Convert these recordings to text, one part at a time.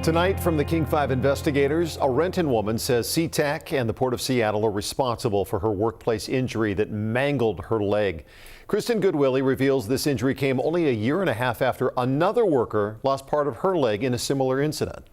Tonight from the King 5 investigators, a Renton woman says SeaTac and the Port of Seattle are responsible for her workplace injury that mangled her leg. Kristen Goodwillie reveals this injury came only a year and a half after another worker lost part of her leg in a similar incident.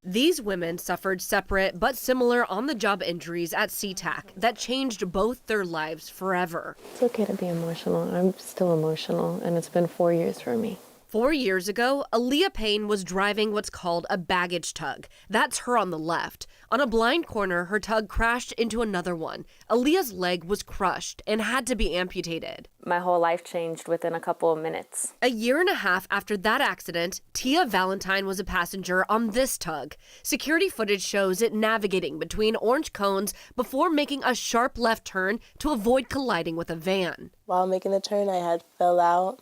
These women suffered separate but similar on-the-job injuries at SeaTac that changed both their lives forever. It's okay to be emotional. I'm still emotional, and it's been 4 years for me. 4 years ago, Aaliyah Payne was driving what's called a baggage tug. That's her on the left. On a blind corner, her tug crashed into another one. Aaliyah's leg was crushed and had to be amputated. My whole life changed within a couple of minutes. A year and a half after that accident, Tia Valentine was a passenger on this tug. Security footage shows it navigating between orange cones before making a sharp left turn to avoid colliding with a van. While making the turn, I had fell out.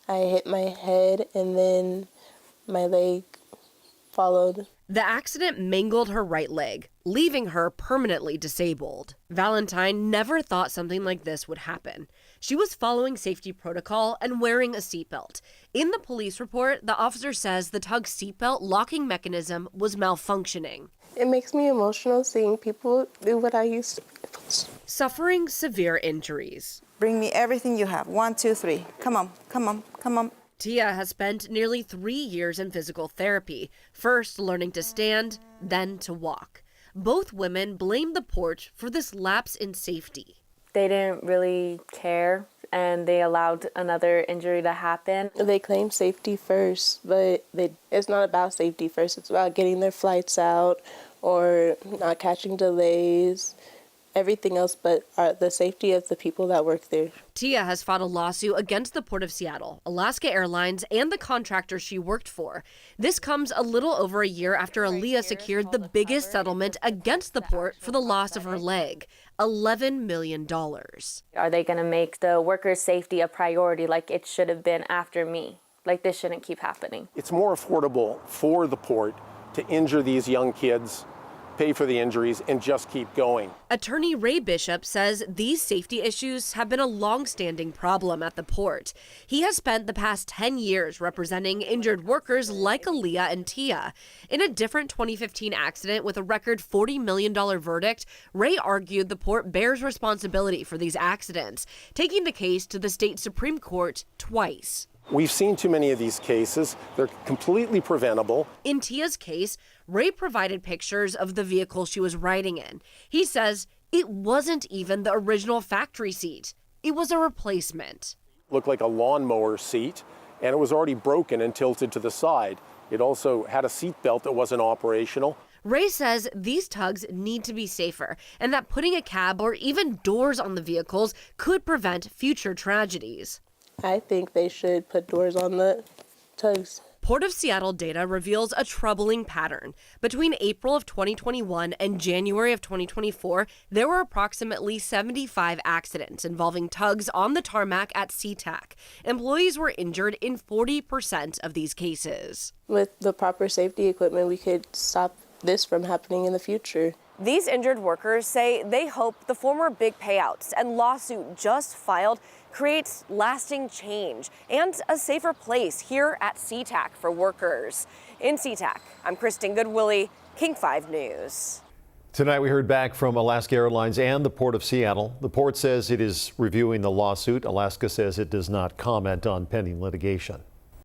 I hit my head and then my leg followed. The accident mangled her right leg, leaving her permanently disabled. Valentine never thought something like this would happen. She was following safety protocol and wearing a seatbelt. In the police report, the officer says the tug's seatbelt locking mechanism was malfunctioning. It makes me emotional seeing people do what I used to. Suffering severe injuries. Bring me everything you have. 1, 2, 3. Come on, come on, come on. Tia has spent nearly 3 years in physical therapy, first learning to stand, then to walk. Both women blame the port for this lapse in safety. They didn't really care, and they allowed another injury to happen. They claim safety first, but it's not about safety first. It's about getting their flights out or not catching delays. Everything else but the safety of the people that work there. Tia has fought a lawsuit against the Port of Seattle, Alaska Airlines, and the contractor she worked for. This comes a little over a year after Aaliyah secured the biggest settlement against the port for the loss of her leg, $11 million. Are they going to make the workers' safety a priority like it should have been after me? Like this shouldn't keep happening. It's more affordable for the port to injure these young kids, pay for the injuries, and just keep going. Attorney Ray Bishop says these safety issues have been a long-standing problem at the port. He has spent the past 10 years representing injured workers like Aaliyah and Tia. In a different 2015 accident with a record $40 million verdict, Ray argued the port bears responsibility for these accidents, taking the case to the state Supreme Court twice. We've seen too many of these cases. They're completely preventable. In Tia's case, Ray provided pictures of the vehicle she was riding in. He says it wasn't even the original factory seat. It was a replacement. It looked like a lawnmower seat, and it was already broken and tilted to the side. It also had a seat belt that wasn't operational. Ray says these tugs need to be safer and that putting a cab or even doors on the vehicles could prevent future tragedies. I think they should put doors on the tugs. Port of Seattle data reveals a troubling pattern. Between April of 2021 and January of 2024, there were approximately 75 accidents involving tugs on the tarmac at SeaTac. Employees were injured in 40% of these cases. With the proper safety equipment, we could stop this from happening in the future. These injured workers say they hope the former big payouts and lawsuit just filed creates lasting change and a safer place here at SeaTac for workers. In SeaTac, I'm Kristen Goodwillie, King 5 News. Tonight we heard back from Alaska Airlines and the Port of Seattle. The port says it is reviewing the lawsuit. Alaska says it does not comment on pending litigation.